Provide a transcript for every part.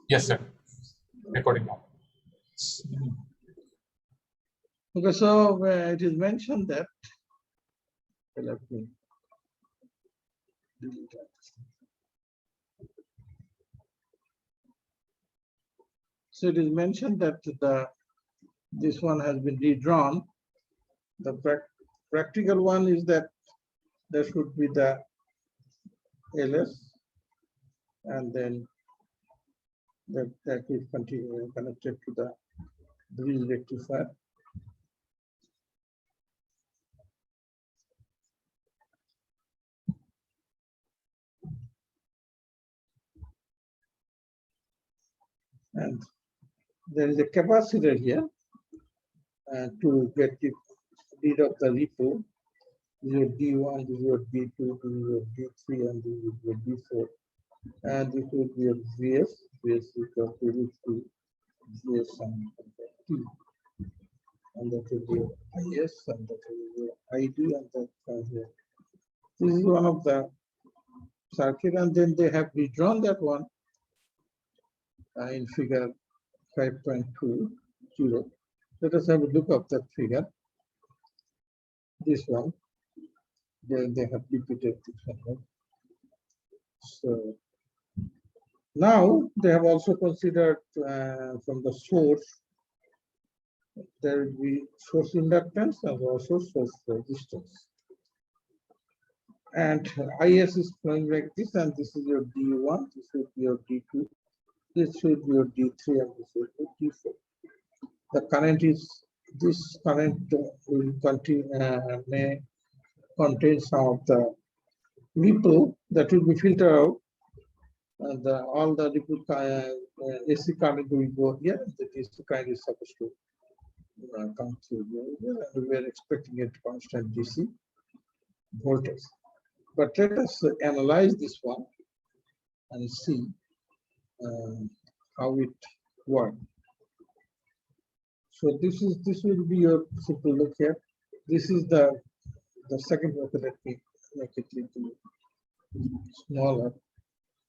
Yes, sir. Recording now. Okay, so it is mentioned that, let me delete that. So it is mentioned that this one has been redrawn. The practical one is that there should be the LS, and then that is continue connected to the bridge rectifier. And there is a capacitor here to get rid of the repo. This is your D1, this is your D2, this is your D3, and this is your D4. And this will be your VS. VS is equal to VS and T. And that will be your IS, and that will be your ID, and that here. This is one of the circuit, and then they have redrawn that one in figure 5.20. Let us have a look at that figure. This one, they have repeated this one. So now they have also considered from the source, there will be source inductance and also source resistance. And IS is flowing like this, and this is your D1, this will be your D2, this should be your D3, and this will be D4. The current is, this current will continue, may contain some of the ripple that will be filtered out, and all the ripple AC current will go here. The DC current is supposed to come through here, and we are expecting a constant DC voltage. But let us analyze this one and see how it works. So this will be your simple look here. This is the second method. Let me make it little smaller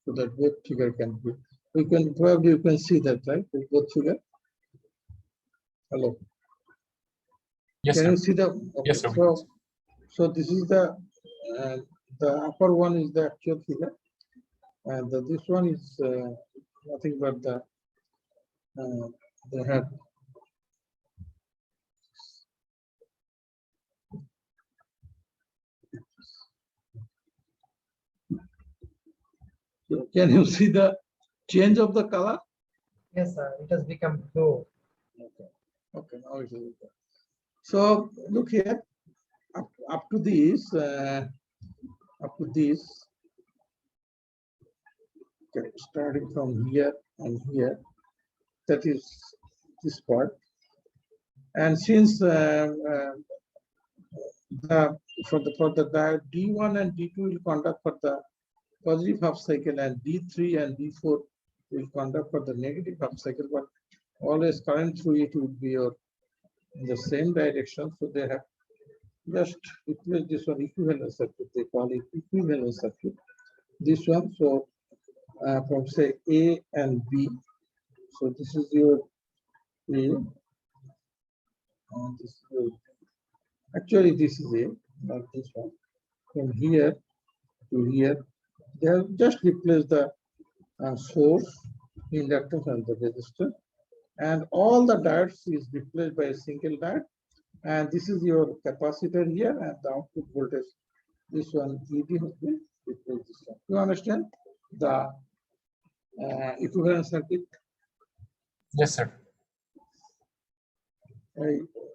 so that both figure can be. We can probably you can see that, right? Both figure. Hello. Yes, can sir. you see the? Okay. Yes, sir. So this is the upper one is the actual figure, and this one is nothing but the they have. So can you see the change of the color? Yes, sir. It has become blue. Okay. Okay. Now it is. So look here. Up to this. Okay, starting from here and here. That is this part. And since for the D1 and D2 will conduct for the positive half cycle, and D3 and D4 will conduct for the negative half cycle, but always current through it will be in the same direction. So they have just replace this one equivalent circuit. They call it equivalent circuit. This one, so from say A and B. So this is your A, and this is your B. Actually, this is A, not this one. From here to here, they have just replaced the source, inductance, and the resistor, and all the diodes is replaced by a single diode. And this is your capacitor here, and the output voltage. This one ED has been replaced. This one. You understand the equivalent circuit? Yes, sir.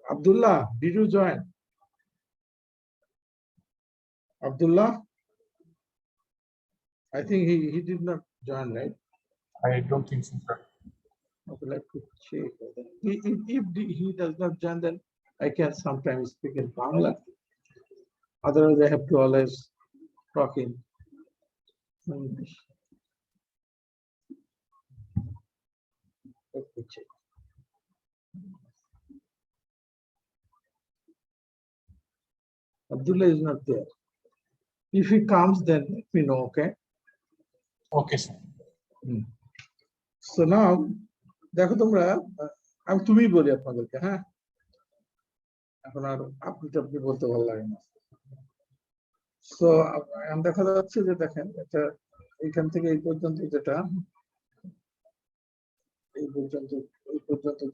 Abdullah, did you join? Abdullah? I think he did not join, right? I don't think so, sir. Okay, let me check. If he does not join, then I can sometimes speak in Bangla. Otherwise, I have to always talk in English. Let me check. Abdullah is not there. If he comes, then let me know, okay? Okay, sir. So now দেখো তোমরা আমি তুমি বলি আপনাদেরকে, হ্যাঁ, এখন আর আপনি বলতে ভালো লাগে না। সো দেখা যাচ্ছে যে দেখেন এটা এখান থেকে এই পর্যন্ত যেটা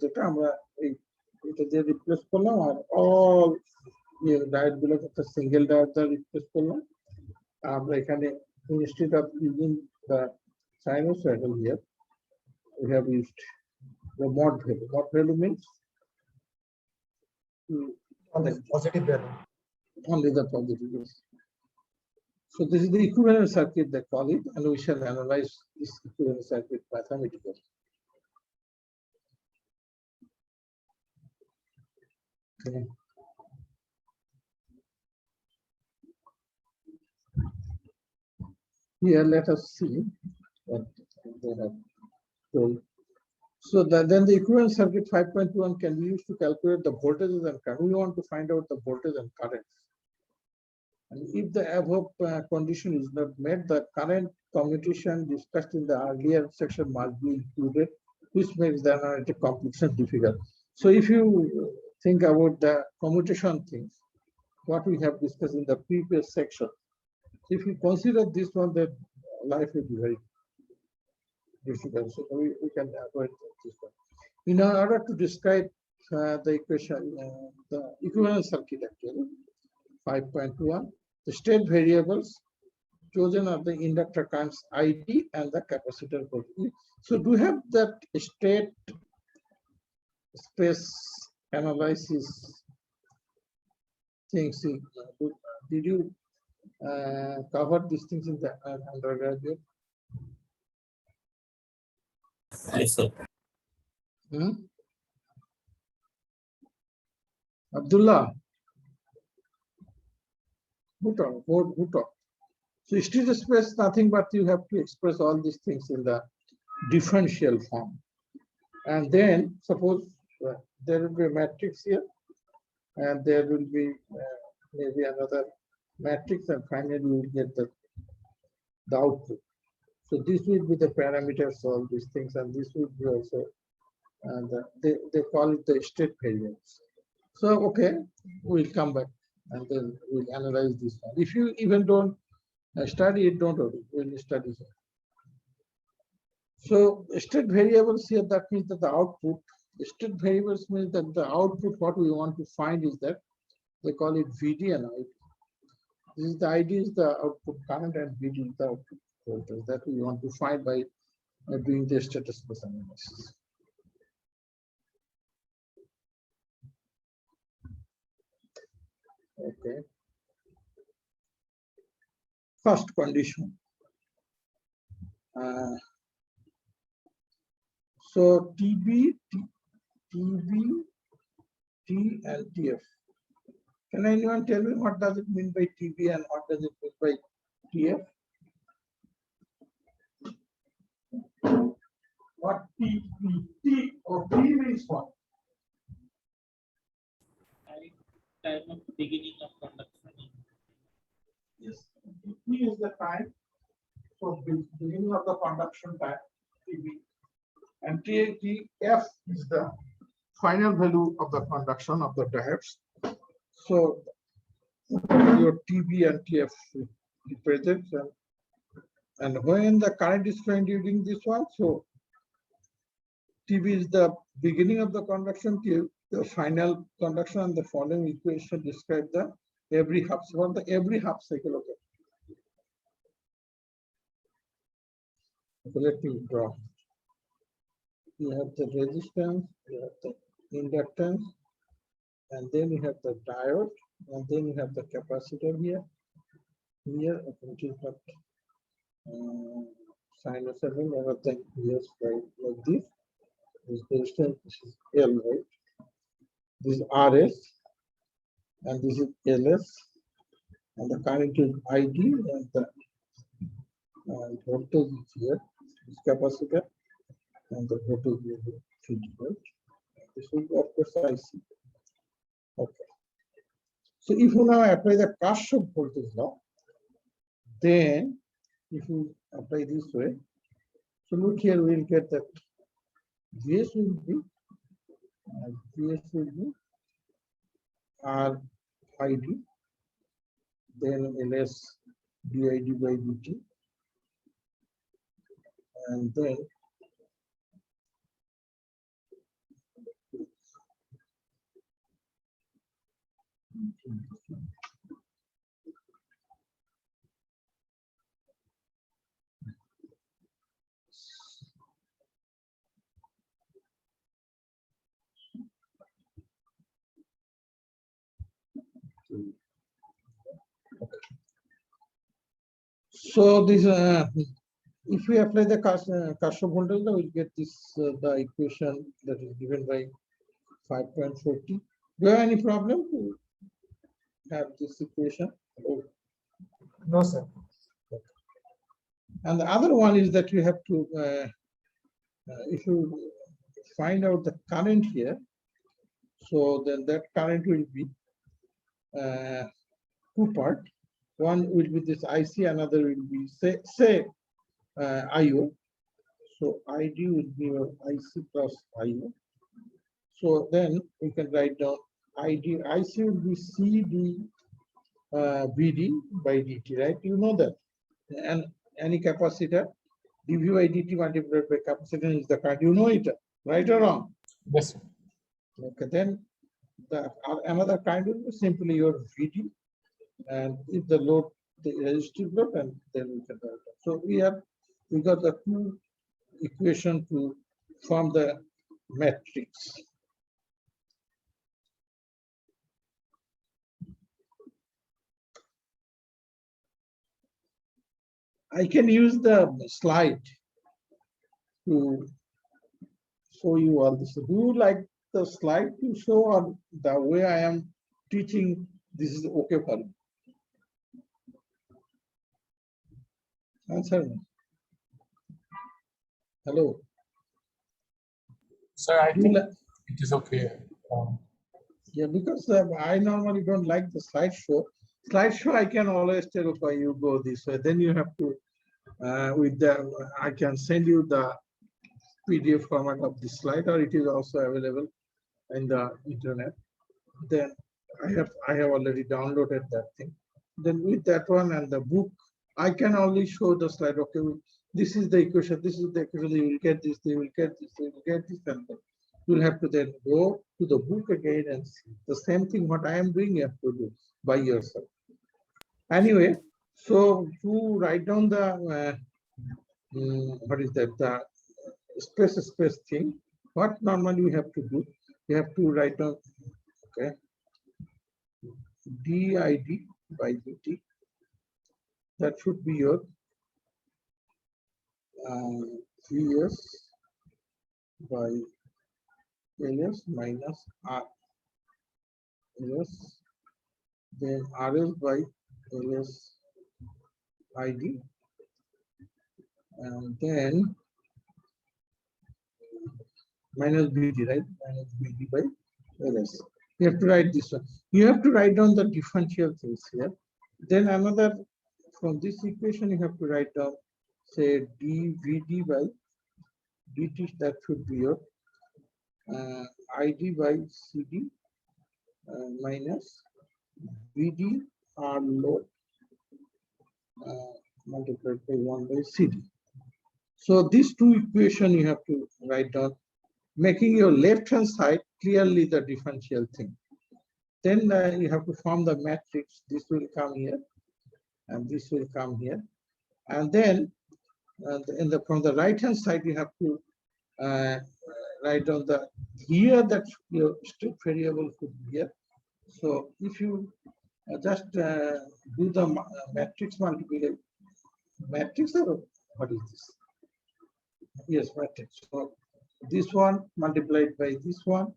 যেটা আমরা এটা দিয়ে রিপ্লেস করলাম, আর অল ডায়েট গুলো একটা সিঙ্গেল ডায়েট দ্বারা রিপ্লেস করলাম। আমরা এখানে instead of using the sinusoidal here, we have used the mod value. Mod value means On the positive value. only the positives. So this is the equivalent circuit they call it, and we shall analyze this equivalent circuit mathematically. Okay. Here, let us see what they have told. So then the equivalent circuit 5.1 can be used to calculate the voltages and current. We want to find out the voltage and current. And if the above condition is not met, the current commutation discussed in the earlier section must be included, which makes the analytic computation difficult. So if you think about the commutation things, what we have discussed in the previous section, if you consider this one, then life will be very difficult. So we can avoid this one. In order to describe the equation, the equivalent circuit actually, 5.1, the state variables chosen are the inductor currents ID and the capacitor voltage. So do you have that state space analysis things? Did you cover these things in the undergraduate? Yes, sir. Abdullah, who talk? So state space, nothing but you have to express all these things in the differential form. And then suppose there will be a matrix here, and there will be maybe another matrix, and finally you will get the output. So this will be the parameters, all these things, and this will be also, and they call it the state variables. So okay, we'll come back and then we'll analyze this one. If you even don't study it, don't worry, we'll study it. So state variables here, that means that the output, state variables means that the output, what we want to find is that they call it VD and ID. This is the ID is the output current, and VD is the output voltage that we want to find by doing the status space analysis. Okay. First condition. So TB, T and TF. Can anyone tell me what does it mean by TB and what does it mean by TF? What T or T means what? Time of beginning of conduction. Yes, T is the time. So beginning of the conduction time, TB. And TF is the final value of the conduction of the diodes. So your TB and TF represents, and when the current is flowing during this one, so TB is the beginning of the conduction, TF the final conduction, and the following equation describe the every half. So the every half cycle of it. So let me draw. You have the resistance, you have the inductance, and then you have the diode, and then you have the capacitor here. Here, which is not sinusoidal, everything here is like this. This resistance, this is L, right? This is RS, and this is LS, and the current is ID, and the voltage is here. This capacitor, and the voltage is 50 volt. This will be, of course, IC. Okay. So if you now apply the Kirchhoff voltage law, then if you apply this way, So look here, we'll get that GS will be R ID, then LS dID by dt, and then so this if we apply the Kirchhoff voltage law, we'll get this the equation that is given by 5.40. Do you have any problem to have this equation? No, sir. And the other one is that you have to, if you find out the current here, so then that current will be two part. One will be this IC, another will be say IO. So ID will be your IC plus IO. So then we can write down ID, IC will be CD VD by dt, right? You know that. And any capacitor, dV by dt multiplied by capacitance is the current. You know it, right or wrong? Yes, sir. Okay, then the another kind will be simply your VD, and if the load, the resistive load, and then we can write it. So we got the two equation to form the matrix. I can use the slide to show you all this. Do you like the slide to show, or the way I am teaching, this is okay for you? Answer me. Hello. Sir, I Do you think like- it is okay. Yeah, because I normally don't like the slideshow. Slideshow, I can always tell, okay, you go this way. Then you have to, with the, I can send you the PDF format of the slide, or it is also available in the internet. Then I have already downloaded that thing. Then with that one and the book, I can only show the slide. Okay, this is the equation. This is the equation. You will get this. They will get this. They will get this, and then you'll have to then go to the book again and see the same thing. What I am doing, you have to do by yourself. Anyway, so to write down the what is that, the space thing, what normally you have to do, you have to write down, okay, dID by dt, that should be your Vs by Ls minus R Ls, then RL by Ls ID, and then minus BD, right? Minus BD by LS. You have to write this one. You have to write down the differential things here. Then another, from this equation, you have to write down, say, dVD by dt, that should be your ID by CD minus VD R load multiplied by 1 by CD. So these two equations you have to write down, making your left hand side clearly the differential thing. Then you have to form the matrix. This will come here, and this will come here, and then from the right hand side you have to write down the here that your state variable could be here. So if you just do the matrix multiplication, matrix, or what is this? Yes, matrix. So this one multiplied by this one,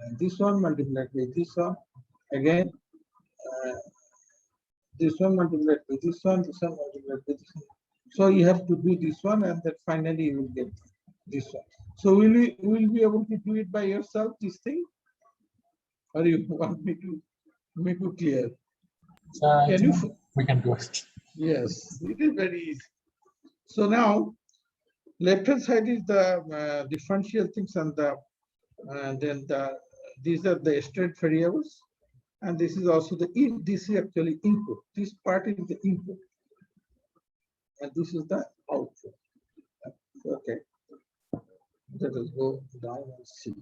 and this one multiplied by this one. Again, this one multiplied by this one multiplied by this one. So you have to do this one, and then finally you will get this one. So will you be able to do it by yourself, this thing? Or you want me to make it clear? Sir, I Can you? think we can do it. Yes, it is very easy. So now Left hand side is the differential things, and then these are the state variables, and this is also this is actually input. This part is the input, and this is the output. Okay, let us go down and see.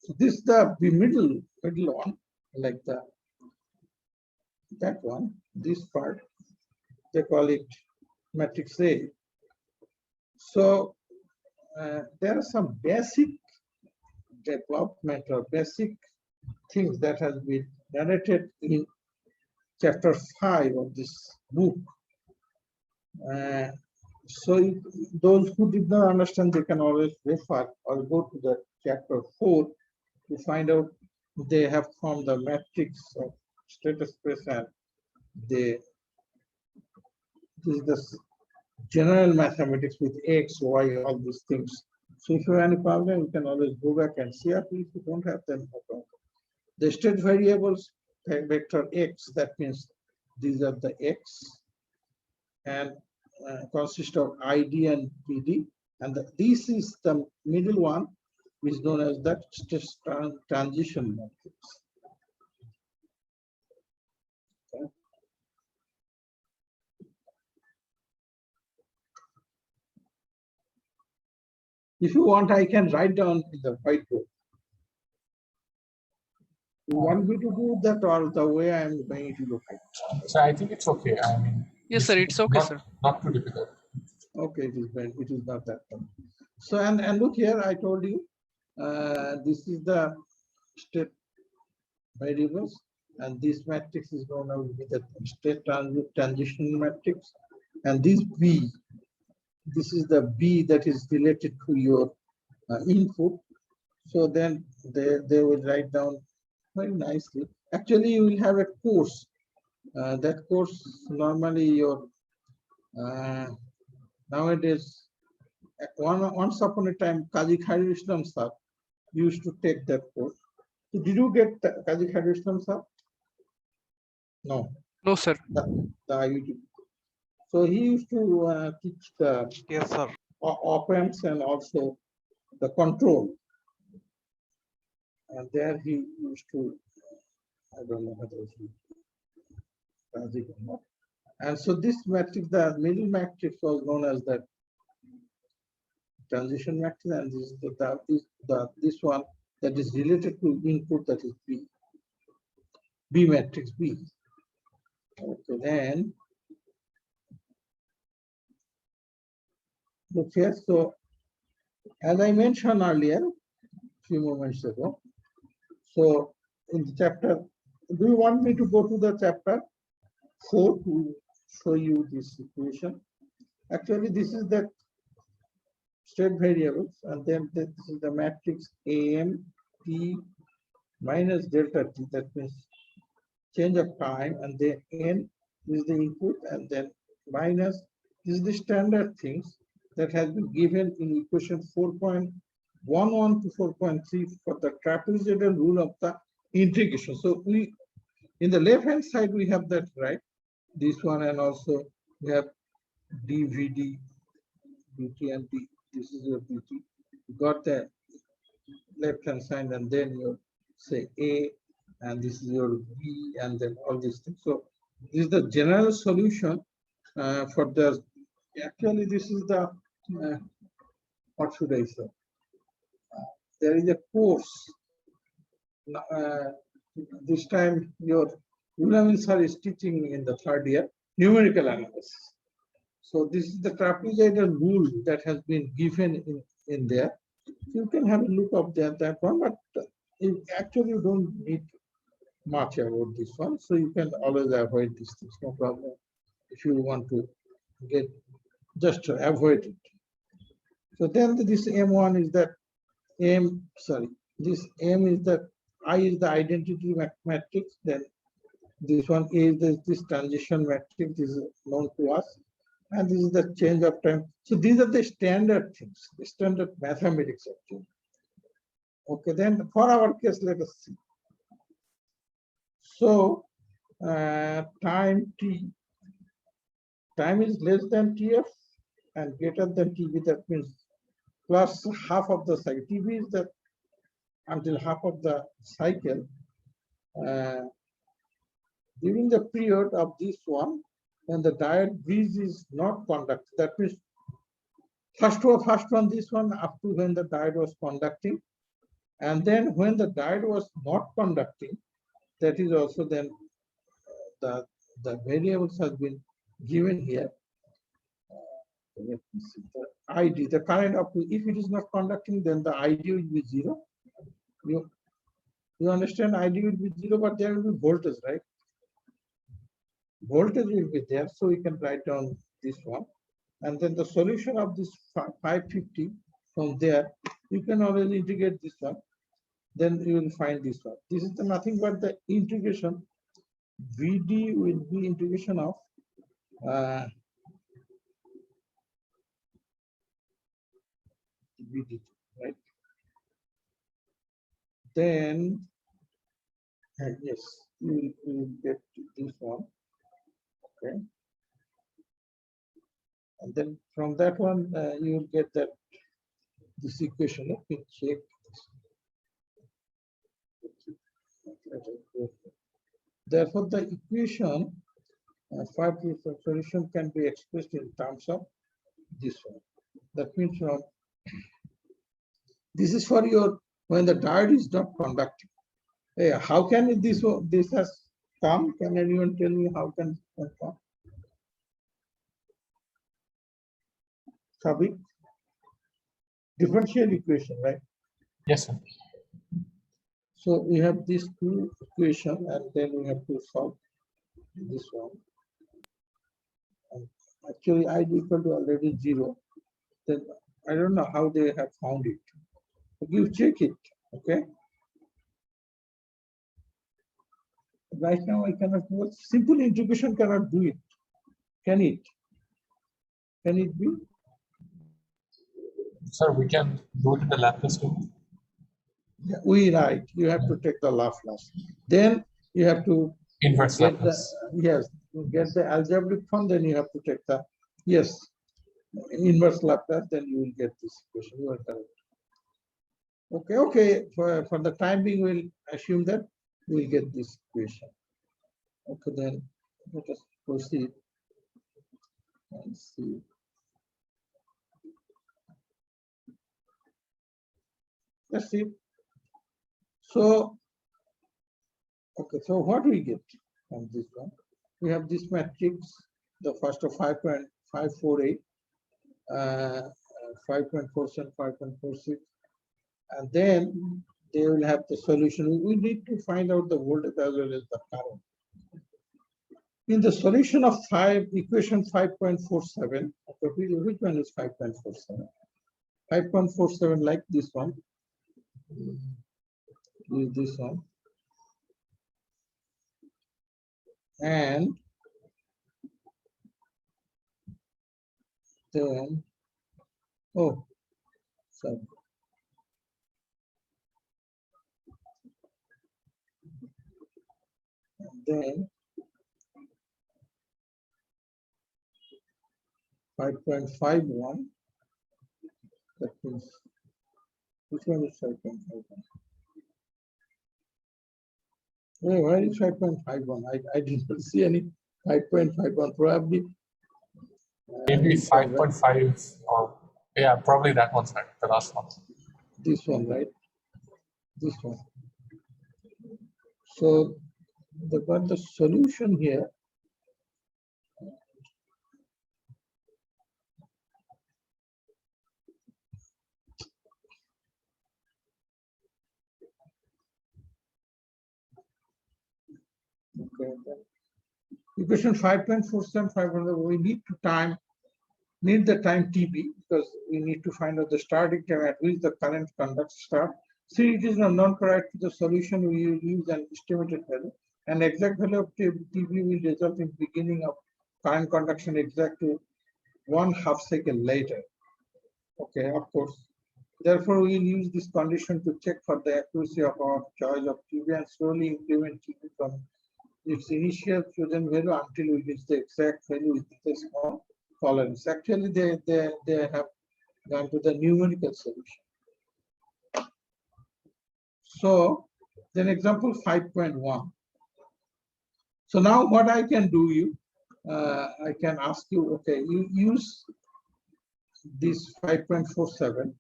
So this is the middle one, like that one. This part they call it matrix A. So there are some basic development or basic things that has been narrated in chapter 5 of this book. So those who did not understand, they can always refer or go to the chapter 4 to find out. They have formed the matrix of status space, and this is the general mathematics with X, Y, all these things. So if you have any problem, you can always go back and see it. If you don't have them, no problem. The state variables, vector X, that means these are the X, and consist of ID and PD. And this is the middle one, which is known as the transition matrix. Okay. If you want, I can write down in the whiteboard. You want me to do that, or the way I am going to look at it? So I think it's okay. I mean, Yes, sir. It's okay, not, sir. Not too difficult. Okay, it is not that one. So and look here, I told you this is the state variables, and this matrix is known as the state transition matrix, and this B, this is the B that is related to your input. So then they will write down very nicely. Actually, you will have a course. That course normally your nowadays, once upon a time, Kazi Khairul Islam sir used to take that course. So did you get Kazi Khairul Islam sir? No. No, sir. The IUT. So he used to teach the Yes, sir. op-amps and also the control. And there he used to, I don't know whether he Kazi or not. And so this matrix, the middle matrix, was known as the transition matrix, and this is this one that is related to input, that is B matrix B. Okay, then look here. So as I mentioned earlier, few moments ago, so in the chapter, do you want me to go to the chapter 4 to show you this equation? Actually, this is the state variables, and then this is the matrix AM T minus delta T, that means change of time, and then N is the input, and then minus, this is the standard things that has been given in equation 4.11 to 4.3 for the trapezoidal rule of the integration. So we, in the left hand side, we have that, right? This one, and also we have dVd, dt, and d. This is your dt. You got the left hand side, and then you say A, and this is your B, and then all these things. So this is the general solution for the. Actually, this is the what should I say? There is a course. This time your Ulamin sir is teaching in the 3rd year numerical analysis. So this is the trapezoidal rule that has been given in there. You can have a look up there, that one, but actually you don't need much about this one. So you can always avoid these things, no problem. If you want to get, just to avoid it. So then this M1 is that this M is that I is the identity matrix, then this one is this transition matrix, this is known to us, and this is the change of time. So these are the standard things, the standard mathematics actually. Okay, then for our case, let us see. So time t, time is less than tf and greater than tb. That means plus half of the cycle. tb is that until half of the cycle. During the period of this one, when the diode bridge is not conducting, that means first one, this one up to when the diode was conducting, and then when the diode was not conducting, that is also then the variables has been given here. Let me see the ID, the current up to, if it is not conducting, then the ID will be 0. You understand, ID will be 0, but there will be voltage, right? Voltage will be there, so we can write down this one. And then the solution of this 550 from there, you can always integrate this one. Then you will find this one. This is nothing but the integration. VD will be integration of VD, right? Then yes, you will get this one. Okay. And then from that one, you will get that this equation. Let me check this. Therefore, the equation 5 solution can be expressed in terms of this one. That means this is for your when the diode is not conducting. Hey, how can this has come? Can anyone tell me how can it come? Sabik? Differential equation, right? Yes, sir. So we have these two equations, and then we have to solve this one. And actually, I equal to already 0. Then I don't know how they have found it. You check it, okay? Right now, I cannot do it. Simple integration cannot do it. Can it? Can it be? Sir, we can do it in the Laplace domain. Yeah, we right. You have to take the Laplace. Then you have to Inverse get Laplace. the yes, you get the algebraic form. Then you have to take the inverse Laplace. Then you will get this equation. You are correct. Okay. For the time being, we'll assume that we will get this equation. Okay, then let us proceed and see. Let's see. So, okay, so what we get from this one? We have this matrix, the first of 5.548, 5.47, 5.46, and then they will have the solution. We need to find out the voltage as well as the current. In the solution of equation 5.47, okay, which one is 5.47? 5.47 like this one. Is this one. And then, oh, sorry. And then 5.51. That means, which one is 5.51? Oh, where is 5.51? I didn't see any 5.51. Probably. Maybe 5.5 or yeah, probably that one's right, the last one. This one, right? This one. So the solution here. Okay. Equation 5.47, 500. We need the time TB because we need to find out the starting time at which the current conduct start. See, it is not correct to the solution. We will use an estimated value. And exact value of TB will result in beginning of current conduction exact to 1/2 second later. Okay, of course. Therefore, we will use this condition to check for the accuracy of our choice of TB and slowly increment TB from its initial chosen value until we reach the exact value with the small tolerance. Actually, they have gone to the numerical solution. So, then example 5.1. So now what I can do, I can ask you, okay, you use this 5.47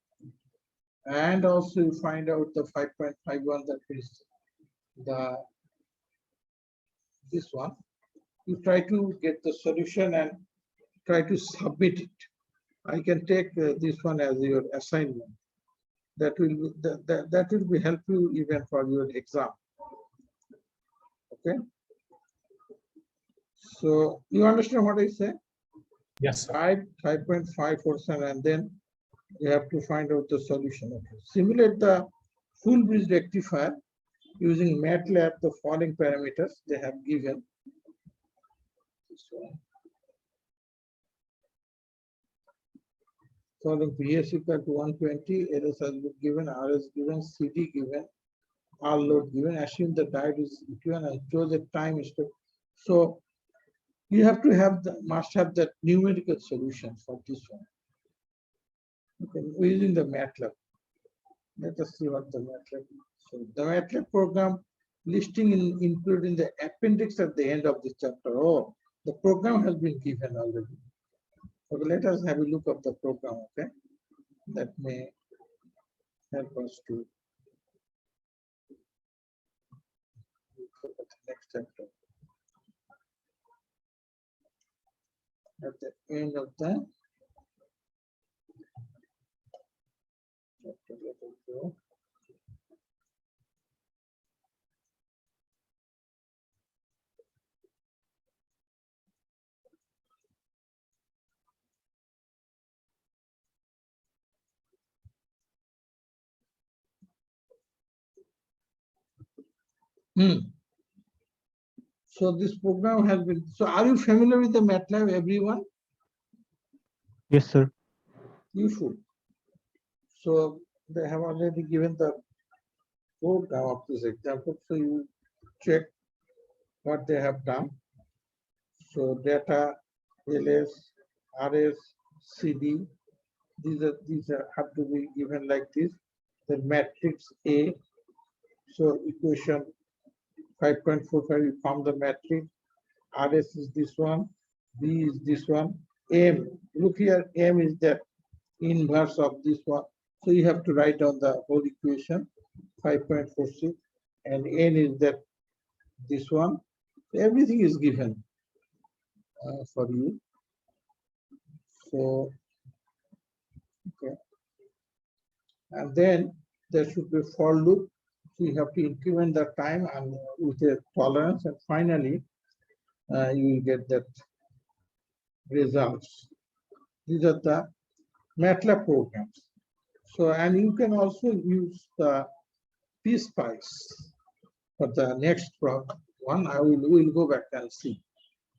and also you find out the 5.51, that is this one. You try to get the solution and try to submit it. I can take this one as your assignment. That will be helpful even for your exam. Okay. So you understand what I say? Yes, sir. 5.547, and then you have to find out the solution. Okay. Simulate the full bridge rectifier using MATLAB. The following parameters they have given. Following PS equal to 120, LS has been given, RS given, CD given, R load given. Assume the diode is equivalent and choose a time step. So you have to have must have that numerical solution for this one. Okay, we're using the MATLAB. Let us see what the MATLAB is. So the MATLAB program listing included in the appendix at the end of this chapter. Oh, the program has been given already. Okay, let us have a look at the program, okay? That may help us to look at the next chapter. At the end of the chapter, let us go. So this program has been, so are you familiar with the MATLAB, everyone? Yes, sir. You should. So they have already given the program of this example. So you check what they have done. So data, LS, RS, CD, these are have to be given like this. The matrix A. So equation 5.45, you form the matrix. RS is this one, B is this one, M. Look here, M is the inverse of this one. So you have to write down the whole equation, 5.46, and N is that this one. Everything is given for you. So, okay. And then there should be for loop. So you have to increment the time and with a tolerance, and finally you will get that results. These are the MATLAB programs. So, and you can also use the PSpice for the next one. We'll go back and see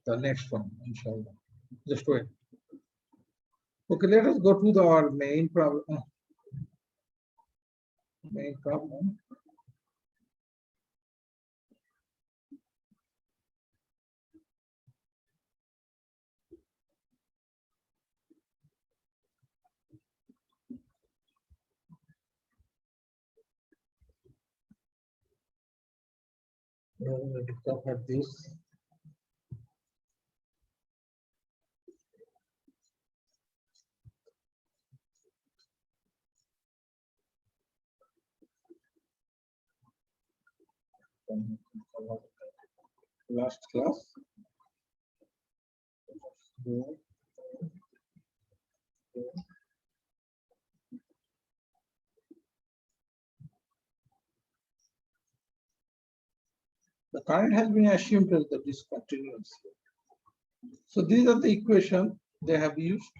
the next one, inshallah. Just wait. Okay, let us go to our main problem. Main problem. We are going to cover this. Last class. The current has been assumed as the discontinuous. So these are the equations they have used,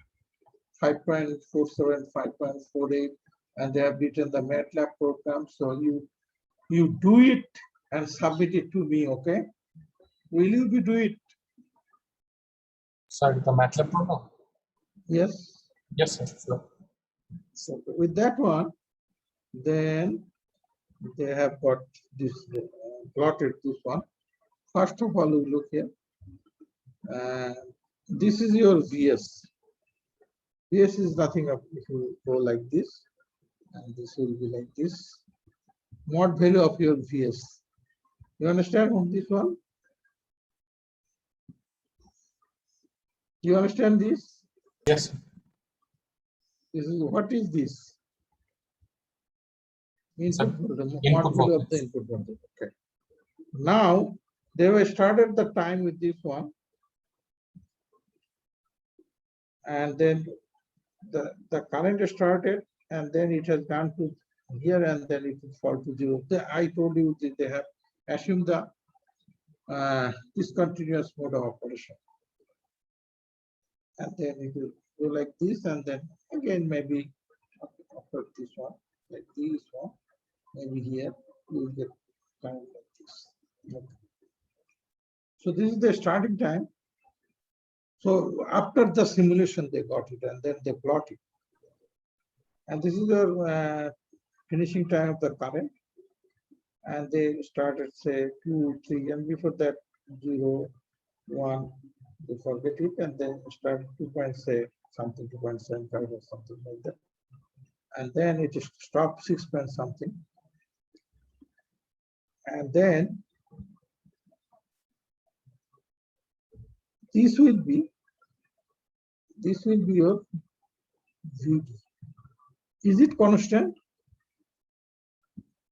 5.47, 5.48, and they have written the MATLAB program. So you do it and submit it to me, okay? Will you do it? Sorry, the MATLAB program? Yes. Yes, sir. Sure. So with that one, then they have got this plotted this one. First of all, we look here. This is your VS. VS is nothing up if you go like this, and this will be like this. Mod value of your VS. You understand on this one? You understand this? Yes, sir. This is what is this? Sir, Input voltage, input mod value of the voltage. input voltage. Okay. Now they were started the time with this one, and then the current started, and then it has gone to here, and then it will fall to zero. I told you that they have assumed the discontinuous mode of operation, and then it will go like this, and then again maybe after this one, like this one, maybe here you will get kind of like this. Okay. So this is the starting time. So after the simulation, they got it, and then they plot it. And this is the finishing time of the current. And they started say 2, 3, and before that 0, 1, they forget it, and then started 2.6 something, 2.75 or something like that. And then it is stopped 6 point something. And then this will be your VD. Is it constant?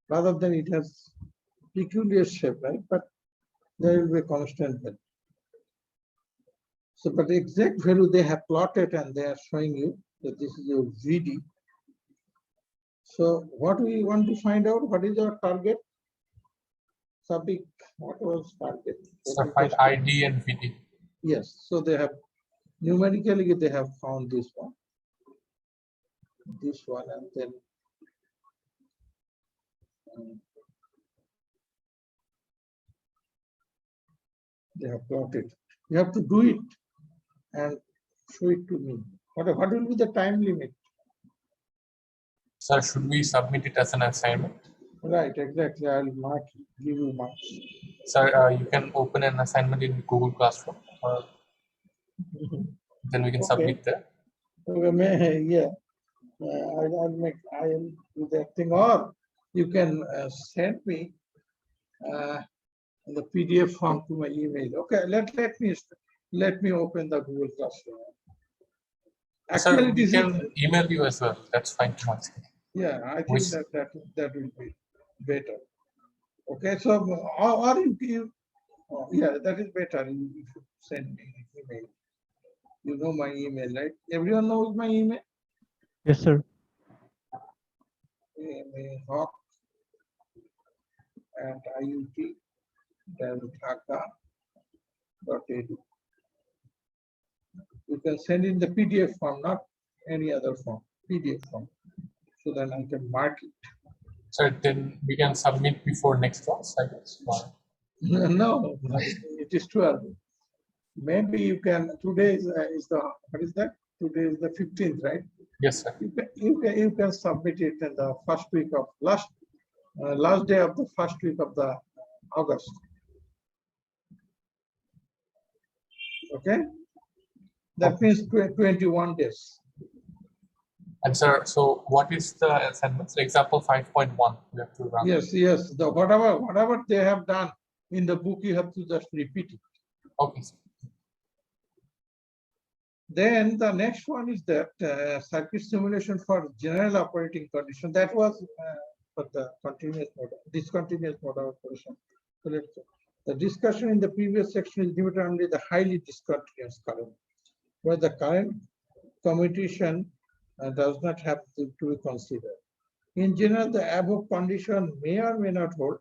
Rather than it has peculiar shape, right? But there will be a constant value. So, but the exact value they have plotted, and they are showing you that this is your VD. So what we want to find out, what is our target? Sabik, what was target? So find ID and VD. Yes, so they have numerically they have found this one, and then they have plotted. You have to do it and show it to me. What will be the time limit? Sir, should we submit it as an assignment? Right, exactly. I'll mark, give you marks. Sir, you can open an assignment in Google Classroom. Then we can Okay. submit there. Okay, yeah, I'll do that thing, or you can send me the PDF form to my email. Okay, let me open the Google Classroom. Sir, Actually, we this can is, email you as well. That's fine too much. yeah, I think Which- that will be better. Okay, so or you yeah, that is better. You should send me an email. You know my email, right? Everyone knows my email. Yes, sir. Hawk at iut.dhaka.edu. You can send in the PDF form, not any other form, PDF form, so then I can mark it. Sir, then we can submit before next class, I guess. Or- No, it is too early. Maybe you can, today is the, what is that? Today is the 15th, right? Yes, sir. You can submit it in the first week of last day of the first week of the August. Okay, that means 21 days. And sir, so what is the assignment? So example 5.1, we have to run. Yes, the whatever they have done in the book, you have to just repeat it. Okay, sir. Then the next one is that circuit simulation for general operating condition. That was for the discontinuous mode of operation. So the discussion in the previous section is limited only the highly discontinuous current, where the current commutation does not have to be considered. In general, the above condition may or may not hold,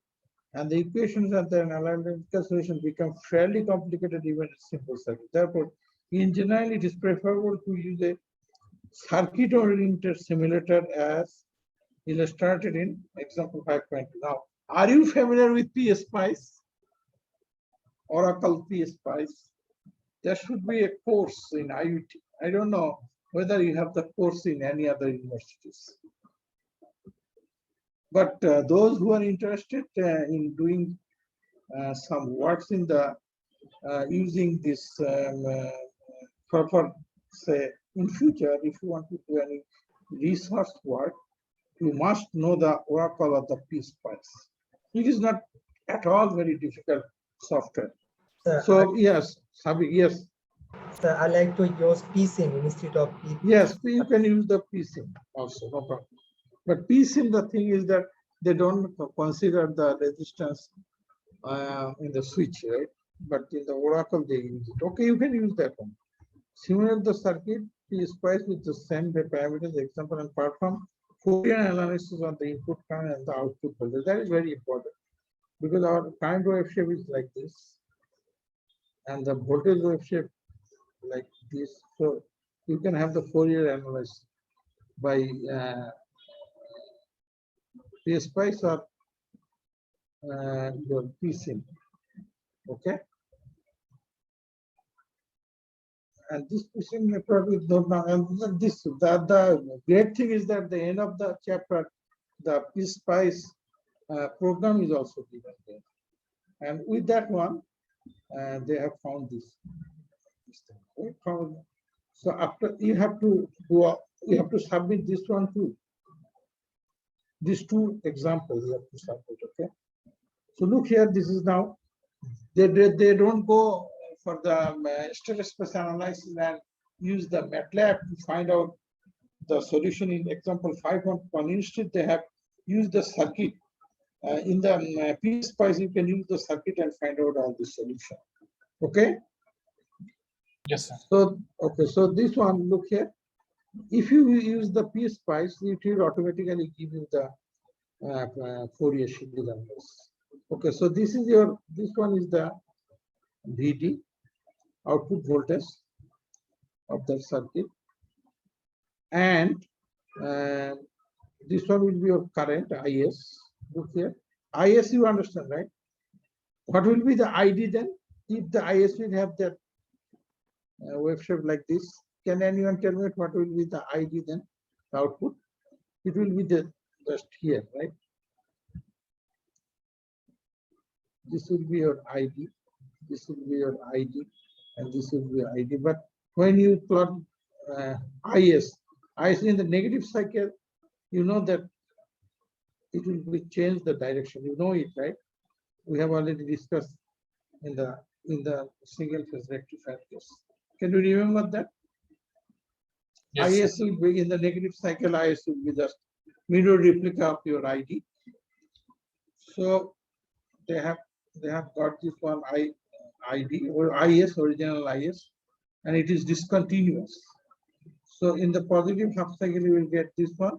and the equations and the analytical solution become fairly complicated even in simple circuit. Therefore, in general, it is preferable to use a circuit-oriented simulator as illustrated in example 5.2. Now, are you familiar with PSpice? Oracle PSpice? There should be a course in IUT. I don't know whether you have the course in any other universities. But those who are interested in doing some works in the using this for say in future, if you want to do any research work, you must know the Oracle or the PSpice. It is not at all very difficult software. Sir, So yes, Sabi, yes, sir, I like to use PSIM instead of P. yes, you can use the PSIM also, no problem. But PSIM, the thing is that they don't consider the resistance in the switch, right? But in the Oracle, they use it. Okay, you can use that one. Simulate the circuit, PSpice with the same parameters, example, and perform Fourier analysis on the input current and the output voltage. That is very important because our current wave shape is like this, and the voltage wave shape like this. So you can have the Fourier analysis by PSpice or your PSIM. Okay. And this PSIM network is not now. And this the great thing is that the end of the chapter, the PSpice program is also given there. And with that one, they have found this. Thing, right? So after you have to do, you have to submit this one too. These two examples you have to submit. Okay. So look here. This is now they don't go for the static space analysis and use the MATLAB to find out the solution in example 5.1. Instead, they have used the circuit. In the PSpice, you can use the circuit and find out all the solution. Okay. Yes, sir. So okay, so this one, look here. If you use the PSpice, it will automatically give you the Fourier schedule analysis. Okay, so this is your, this one is the VD, output voltage of the circuit, and this one will be your current IS. Look here, IS you understand, right? What will be the ID then? If the IS will have that wave shape like this, can anyone tell me what will be the ID then? The output? It will be the just here, right? This will be your ID, this will be your ID, and this will be your ID. But when you plot IS in the negative cycle, you know that it will be change the direction. You know it, right? We have already discussed in the single phase rectifier case. Can you remember that? Yes, IS will be in the negative cycle, IS will be just mirror replica of your ID. So they have got this one ID or IS, original IS, and it is discontinuous. So in the positive half cycle, you will get this one,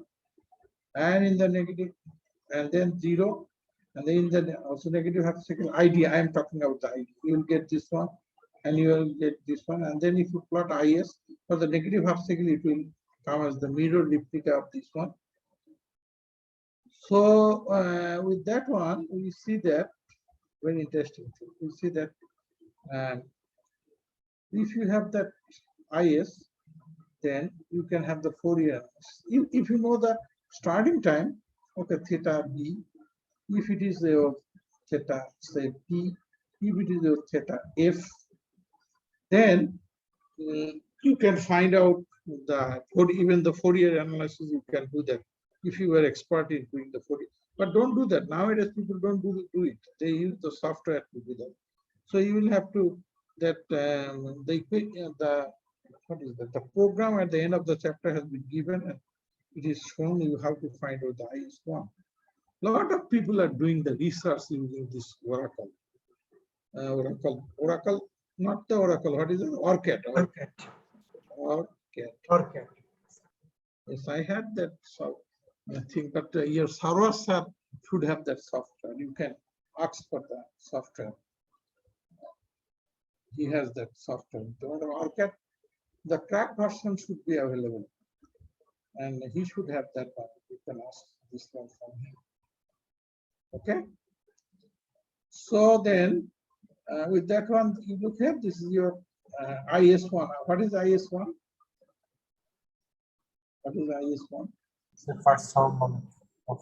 and in the negative, and then 0, and then in the also negative half cycle ID. I am talking about the ID. You will get this one, and you will get this one, and then if you plot IS for the negative half cycle, it will come as the mirror replica of this one. So with that one, we see that very interesting thing. We see that if you have that IS, then you can have the Fourier. If you know the starting time, okay, theta B, if it is your theta, say P, if it is your theta F, then you can find out even the Fourier analysis, you can do that if you were expert in doing the Fourier. But don't do that. Nowadays, people don't do it. They use the software to do that. So you will have to what is that? The program at the end of the chapter has been given, and it is shown you how to find out the IS1. A lot of people are doing the research using this Oracle. Oracle, not the Oracle. What is it? ORCAD. ORCAD. Yes, I had that thing, but your servers should have that software. You can ask for the software. He has that software. The ORCAD, the crack version should be available, and he should have that one. You can ask this one from him. Okay. So then, with that one, you look here. This is your IS1. What is IS1? What is IS1? It's the first term of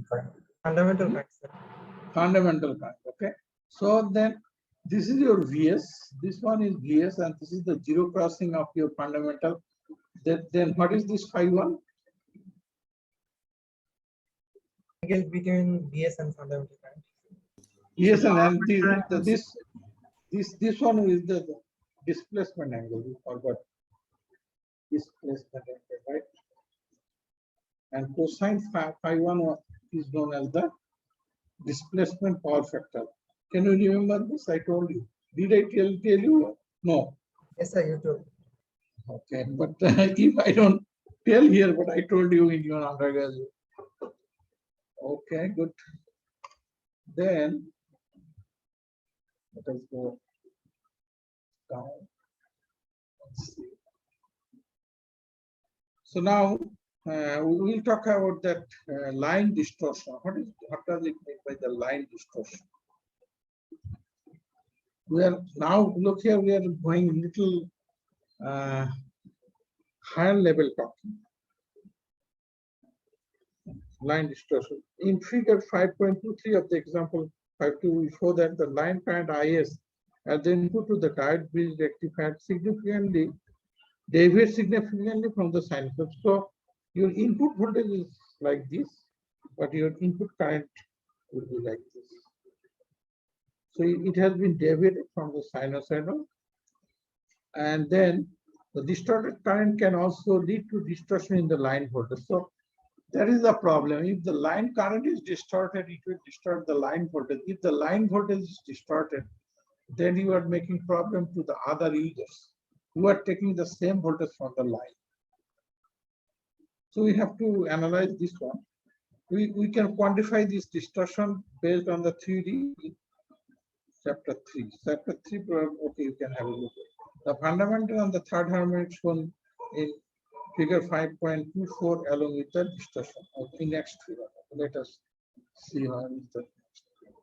current. Fundamental current, sir. Fundamental current. Okay. So then this is your VS. This one is VS, and this is the zero crossing of your fundamental. Then what is this phi 1? Angle between BS and fundamental current. Yes, and this one is the displacement angle. We forgot displacement angle, right? And cosine phi 1 is known as the displacement power factor. Can you remember this? I told you. Did I tell you? No. Yes, sir, you told. Okay, but if I don't tell here, but I told you in your undergraduate. Okay, good. Then let us go down. Let's see. So now we will talk about that line distortion. What does it mean by the line distortion? We are now, look here, we are going little higher level talking. Line distortion. In figure 5.23 of the example 5.2, we show that the line current IS at the input to the diode bridge rectifier significantly deviates significantly from the sinusoid. So your input voltage is like this, but your input current will be like this. So it has been deviated from the sinusoidal, and then the distorted current can also lead to distortion in the line voltage. So that is the problem. If the line current is distorted, it will distort the line voltage. If the line voltage is distorted, then you are making problem to the other users who are taking the same voltage from the line. So we have to analyze this one. We can quantify this distortion based on the 3D chapter 3. Chapter 3, okay, you can have a look. The fundamental and the third harmonic shown in figure 5.24 along with the distortion of the next figure. Let us see how is the next.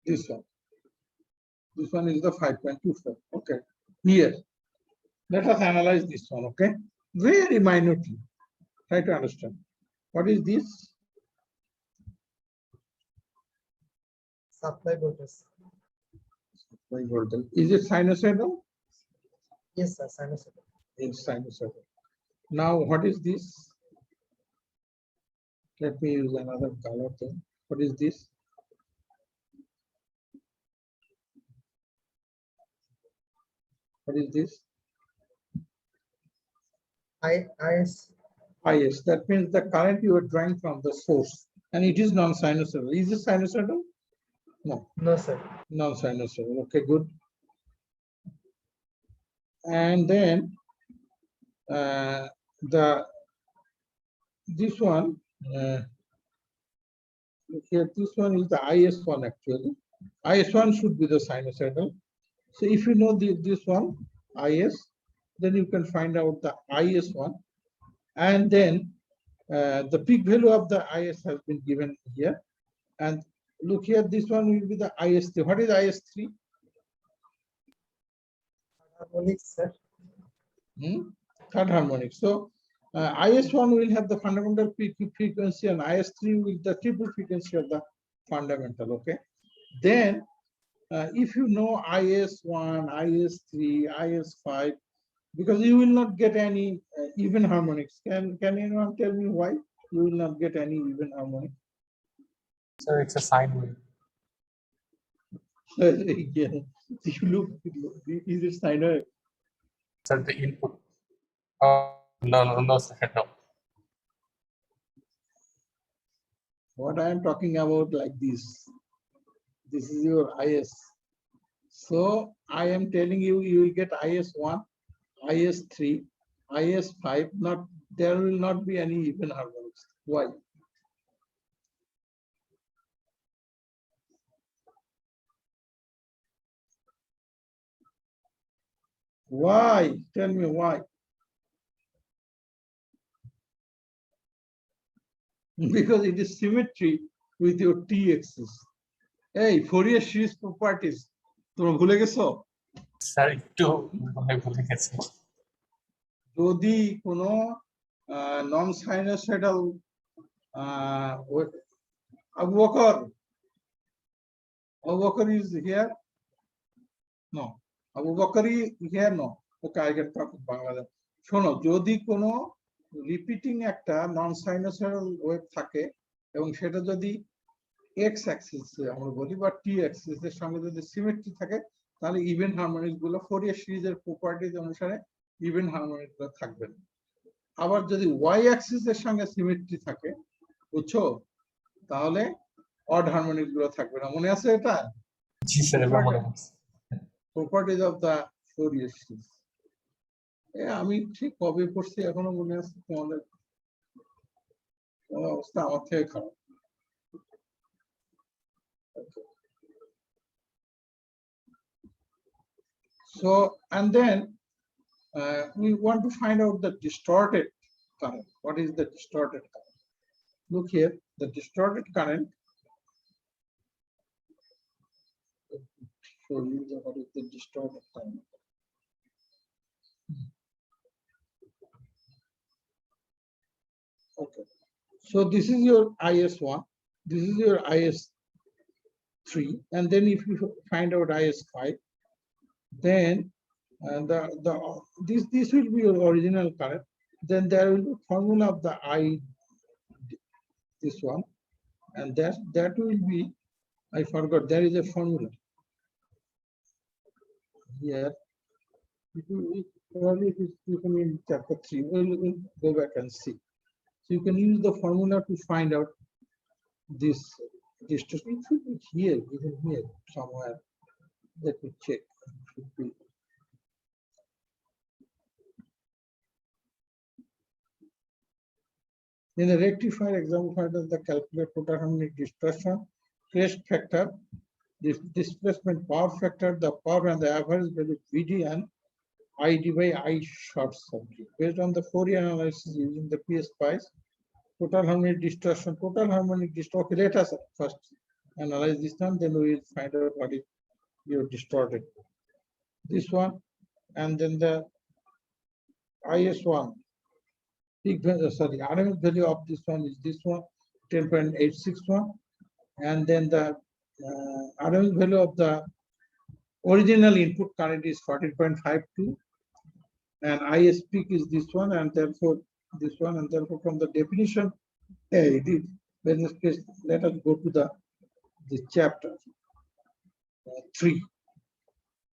This one. This one is the 5.24. Okay. Here. Let us analyze this one, okay? Very minutely. Try to understand. What is this? Supply voltage. Supply voltage. Is it sinusoidal? Yes, sir, sinusoidal. It's sinusoidal. Now, what is this? Let me use another color thing. What is this? What is this? IS. IS. That means the current you are drawing from the source, and it is non-sinusoidal. Is it sinusoidal? No, No, sir. non-sinusoidal. Okay, good. And then this one here, this one is the IS1 actually. IS1 should be the sinusoidal. So if you know this one IS, then you can find out the IS1, and then the peak value of the IS has been given here. And look here, this one will be the IS3. What is IS3? Harmonic, sir. Third harmonic. So IS1 will have the fundamental peak frequency, and IS3 will the triple frequency of the fundamental. Okay. Then if you know IS1, IS3, IS5, because you will not get any even harmonics. Can anyone tell me why you will not get any even harmonic? So it's a sine wave. Yeah. You look, is it sinusoidal? So the input. No, sir, no. What I am talking about like this. This is your IS. So I am telling you, you will get IS1, IS3, IS5. Not there will not be any even harmonics. Why? Why? Tell me why. Because it is symmetry with your T axis. Hey, Fourier series properties. তোমরা ভুলে গেছো? Sir একটু মনে ভুলে গেছি। যদি কোনো নন sinusoidal Abu Bakr is here. No. Abu Bakr is here. No. Okay, I get talk Bangladesh. শোনো, যদি কোনো রিপিটিং একটা নন সাইনোসয়েডাল ওয়েভ থাকে এবং সেটা যদি এক্স অ্যাক্সিস আমরা বলি বা টি অ্যাক্সিস এর সঙ্গে যদি সিমেট্রি থাকে, তাহলে ইভেন হারমোনিক গুলো ফোরিয়ার সিরিজের প্রপার্টিজ অনুসারে ইভেন হারমোনিক গুলো থাকবে। আবার যদি ওয়াই অ্যাক্সিস এর সঙ্গে সিমেট্রি থাকে, বুঝছো, তাহলে অড হারমোনিক গুলো থাকবে না। মনে আছে এটা? জি স্যার, এবার মনে পড়ছে। Properties of the Fourier series. আমি ঠিক কবে পড়ছি এখনো মনে আছে? তোমাদের অবস্থা আমার থেকে খারাপ। So, and then we want to find out the distorted current. What is the distorted current? Look here, the distorted current. Show you what is the distorted current. Okay, so this is your IS1, this is your IS3, and then if you find out IS5, then this will be your original current. Then there will be formula of the I, this one, and that will be, I forgot, there is a formula here. Probably you can in chapter 3. We'll go back and see. So you can use the formula to find out this distortion. It should be here, even here somewhere. Let me check. It should be. In the rectifier example, find out the calculate total harmonic distortion, crest factor, this displacement power factor, the power and the average value VD and ID by I short circuit. Based on the Fourier analysis using the PSpice, total harmonic distortion. Okay, let us first analyze this one, then we will find out what is your distorted. This one, and then the IS1. Sorry, RMS value of this one is this one, 10.861, and then the RMS value of the original input current is 14.52, and IS peak is this one, and therefore this one, and therefore from the definition, let us go to the chapter 3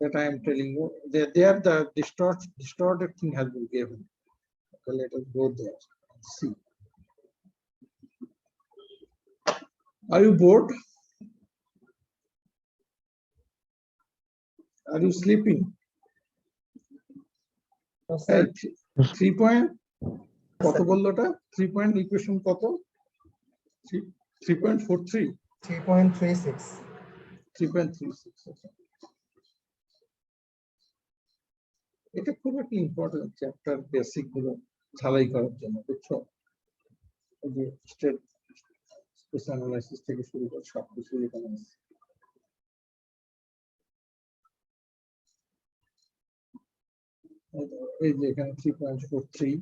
that I am telling you. There the distorted thing has been given. Okay, let us go there and see. Are you bored? Are you sleeping? No, sir. 3 point কত বললো ওটা? 3 point equation কত? 3.43. 3.36. 3.36. এটা খুব একটা important chapter, basic গুলো ঝালাই করার জন্য, বুঝছো? যে স্টেট স্পেস অ্যানালাইসিস থেকে শুরু করে সব কিছু এখানে আছে। এই যে এখানে 3.43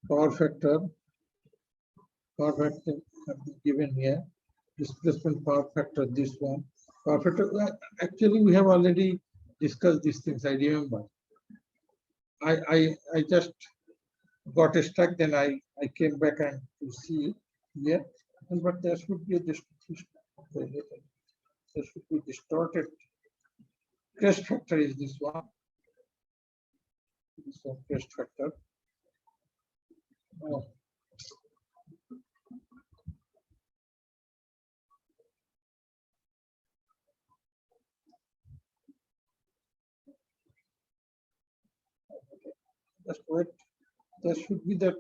power factor have been given here. Displacement power factor, this one. Power factor, actually we have already discussed these things, I remember. I just got stuck, then I came back and to see here, but there should be a there should be distorted. Crest factor is this one. This one, crest factor. Oh. Just wait. There should be the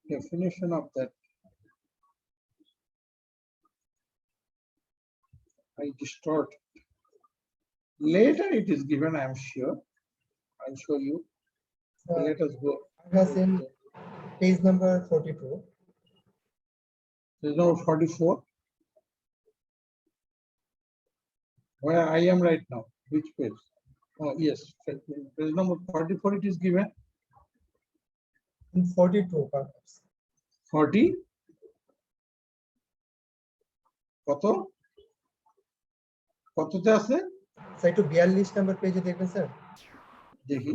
definition of that. I distort. Later it is given, I am sure. I'll show you. Sir, Let us go. I was in page number 42. Page number 44. Where I am right now, which page? Oh, yes, page number 44 it is given. In 42 perhaps. 40 কত কততে আছে sir একটু 42 নম্বর পেজে দেখবেন sir. দেখি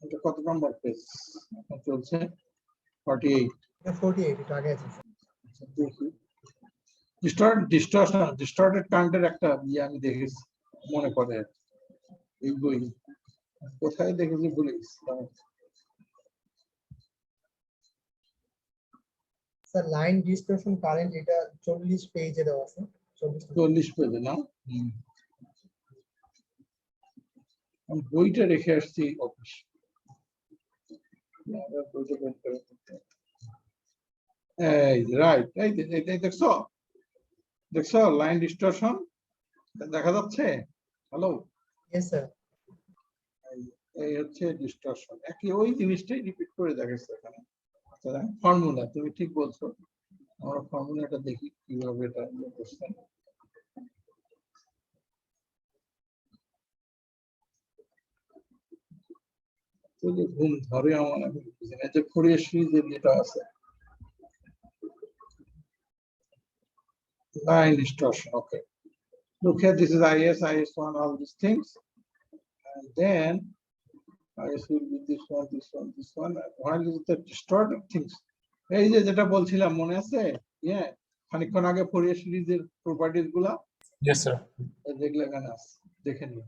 এটা কত নম্বর page চলছে 48 এটা 48 এটা আগে আছে স্যার। আচ্ছা, দেখি ডিস্টর্টেড কারেন্টের একটা ইয়ে আমি দেখেছি মনে পড়ে এই বই কোথায় দেখেছি ভুলে গেছি স্যার লাইন ডিসটরশন কারেন্ট এটা 40 পেজে দেওয়া আছে 40 পেজে না আমি বইটা রেখে আসছি অফিস এই রাইট এই দেখছো দেখছো লাইন ডিস্টরশন দেখা যাচ্ছে হ্যালো ইয়েস স্যার। এই হচ্ছে ডিস্টরশন একই ওই জিনিসটাই রিপিট করে দেখাচ্ছে এখানে ফর্মুলা তুমি ঠিক বলছো আমরা ফর্মুলাটা দেখি কিভাবে এটা করছে ঘুম ধরে আমার আমি বুঝি না যে ফুরিয়ে সিরিজের যেটা আছে line distortion. Okay, look here, this is IS1, all these things, and then IS will be this one, this one, this one. While is the distorted things? এই যে যেটা বলছিলাম মনে আছে হ্যাঁ খানিকক্ষণ আগে ফুরিয়ে সিরিজের প্রপার্টিজ গুলা Yes, sir. দেখলে এখানে আছে দেখে নিন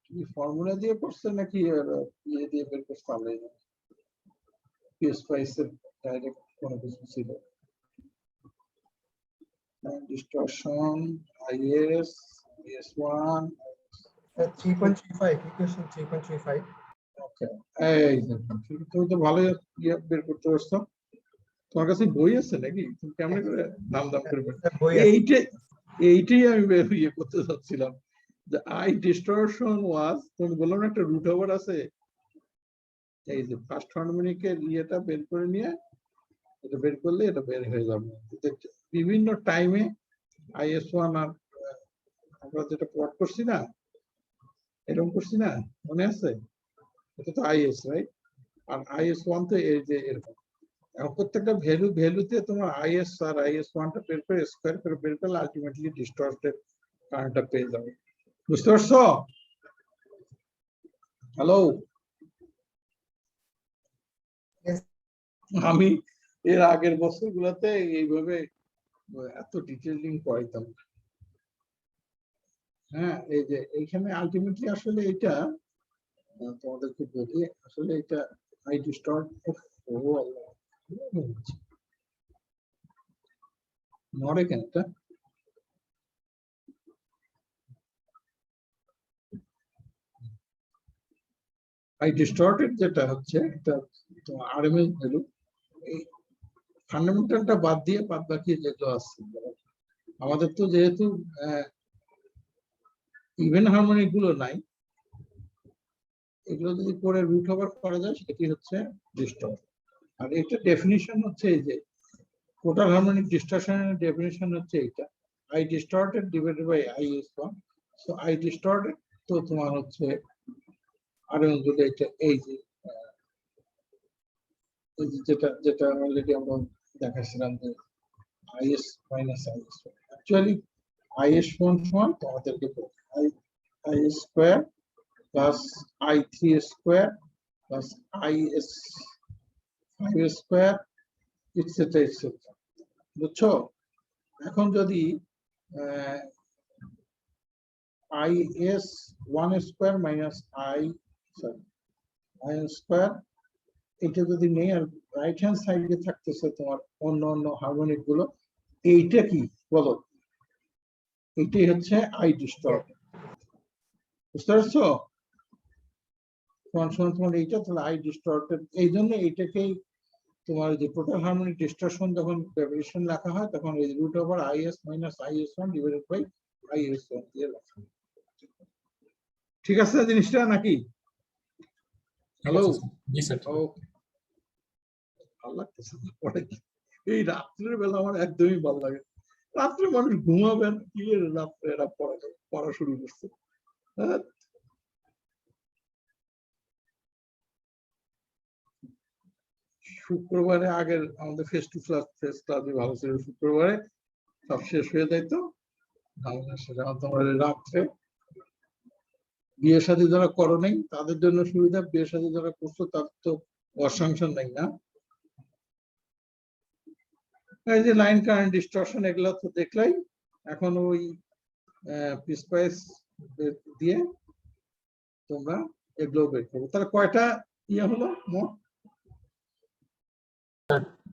কি ফর্মুলা দিয়ে করছে নাকি ইয়ে দিয়ে বের করতে হবে PSPice এর ডাইরেক্ট কোনো কিছু ছিল distortion IS IS1 sir 3.35 equation 3.35 ওকে এই দেখুন তুমি তো ভালো ইয়ে বের করতে পারছো তোমার কাছে বই আছে নাকি তুমি কেমন করে দাম করে স্যার বই আছে। এইটাই আমি ইয়ে করতে চাচ্ছিলাম the I distortion was তুমি বললাম একটা রুট ওভার আছে এই যে ফার্স্ট হারমোনিকের ইয়েটা বের করে নিয়ে এটা বের করলে এটা বের হয়ে যাবে বিভিন্ন টাইমে IS1 আর আমরা যেটা প্লট করছি না এরকম করছি না মনে আছে এটা তো IS রাইট আর IS1 তো এই যে এরকম এখন প্রত্যেকটা ভ্যালুতে তোমার IS আর IS1 টা বের করে স্কয়ার করে বের করলে আলটিমেটলি ডিস্টর্টেড কারেন্টটা পেয়ে যাবে বুঝতে পারছো হ্যালো Yes. আমি এর আগের বছরগুলোতে এইভাবে এত ডিটেইলিং পড়াইতাম হ্যাঁ এই যে এইখানে আলটিমেটলি আসলে এটা তোমাদেরকে বলি আসলে এটা আই ডিস্টর্ট নড়ে কেন এটা আই ডিস্টর্টেড যেটা হচ্ছে এটা তোমার আরএমএস ভ্যালু এই ফান্ডামেন্টালটা বাদ দিয়ে বাদ বাকি যেগুলো আছে আমাদের তো যেহেতু ইভেন হারমোনিক গুলো নাই এগুলো যদি করে রুট ওভার করা যায় সেটি হচ্ছে ডিস্টর্ট আর এটা ডেফিনিশন হচ্ছে এই যে টোটাল হারমোনিক ডিস্টরশনের ডেফিনিশন হচ্ছে এটা I distorted divided by IS1 so I distorted তো তোমার হচ্ছে আর যদি এটা এই যে যেটা যেটা অলরেডি আমরা দেখাচ্ছিলাম যে IS minus IS1 actually IS1 সমান তোমাদেরকে IS square plus I3 square plus IS5 square etcetera etcetera বুঝছো এখন যদি IS1 square minus I square এটা যদি নেই আর রাইট হ্যান্ড সাইডে থাকতেছে তোমার অন্য অন্য হারমোনিক গুলো এইটা কি বলো এইটাই হচ্ছে আই ডিস্টর্ট বুঝতে পারছো তোমার এইটা তাহলে আই ডিস্টর্টেড এই জন্য এইটাকেই তোমার যে টোটাল হারমোনিক ডিস্টরশন যখন ডেফিনিশন লেখা হয় তখন এই root over IS minus IS1 divided by IS1 দিয়ে লেখা হয় ঠিক আছে জিনিসটা নাকি হ্যালো জি স্যার ওকে ভালো লাগতেছে না পরে কি? এই রাত্রের বেলা আমার একদমই ভালো লাগে রাত্রে মানুষ ঘুমাবেন কি এর রাত্রে এরা পড়া শুরু করছে হ্যাঁ? শুক্রবারে আগের আমাদের ফেস টু ফেস ক্লাসে ভালো ছিল শুক্রবারে সব শেষ হয়ে যাইতো তাহলে সেটা তোমার রাত্রে বিয়ে শাদী যারা করো নাই তাদের জন্য সুবিধা বিয়ে শাদী যারা করছো তার তো অসাংশন নাই না এই যে লাইন কারেন্ট ডিস্টরশন এগুলো তো দেখলাই এখন ওই পিসপাইস দিয়ে তোমরা এগুলো বের করবো তাহলে কয়টা ইয়ে হলো মোট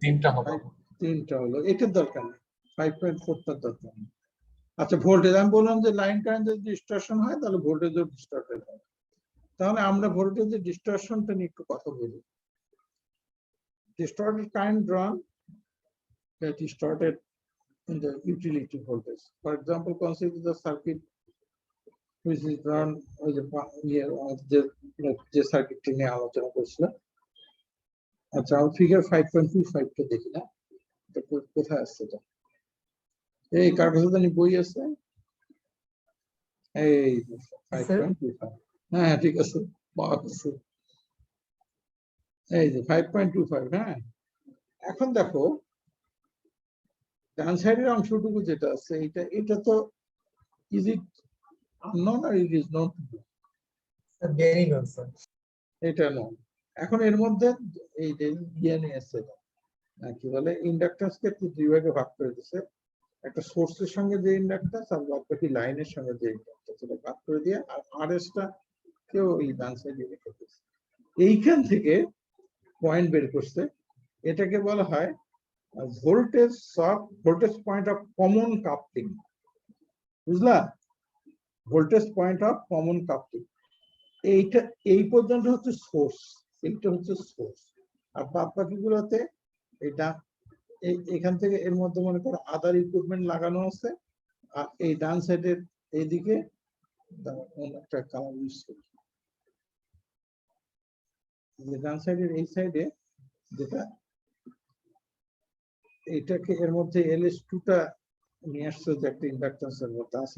তিনটা হবে তিনটা হলো এটার দরকার নেই 5.4টার দরকার নেই আচ্ছা ভোল্টেজ আমি বললাম যে লাইন কারেন্ট যদি ডিস্টরশন হয় তাহলে ভোল্টেজও ডিস্টর্টেড হয় তাহলে আমরা ভোল্টেজের ডিস্টরশনটা নিয়ে একটু কথা বলি distorted current drawn get distorted in the utility voltage. For example, consider the circuit which is drawn with the circuit নিয়ে আলোচনা করছিলাম আচ্ছা আমি ফিগার 5.25 টা দেখি না কোথায় আসছে এটা এই কার কাছে জানি বই আছে এই 5.25 হ্যাঁ ঠিক আছে পাওয়া গেছে এই যে 5.25 হ্যাঁ এখন দেখো ডান সাইডের অংশটুকু যেটা আছে এটা তো is it unknown or it is known to you? Very known, sir. এটা নয় এখন এর মধ্যে এই যে ইয়ে নিয়ে এসছে কি বলে ইন্ডাক্ট্যান্সকে দুই ভাগে ভাগ করে দিচ্ছে একটা সোর্সের সঙ্গে যে ইন্ডাক্ট্যান্স আর বাকি লাইনের সঙ্গে যে ইন্ডাক্ট্যান্স এটা ভাগ করে দিয়ে আর আরএস টা কেউ এই ডান সাইডে রেখে দিচ্ছে এইখান থেকে পয়েন্ট বের করছে এটাকে বলা হয় voltage point of common coupling বুঝলা voltage point of common coupling এইটা এই পর্যন্ত হচ্ছে সোর্স এইটা হচ্ছে সোর্স আর বাদ বাকিগুলোতে এটা এখান থেকে এর মধ্যে মনে করো আদার ইকুইপমেন্ট লাগানো আছে আর এই ডান সাইডের এইদিকে একটা কালার ইউজ করি ডান সাইডের এই সাইডে যেটা এইটাকে এর মধ্যে LS2 টা নিয়ে আসছে যে একটা ইন্ডাক্ট্যান্সের মধ্যে আছে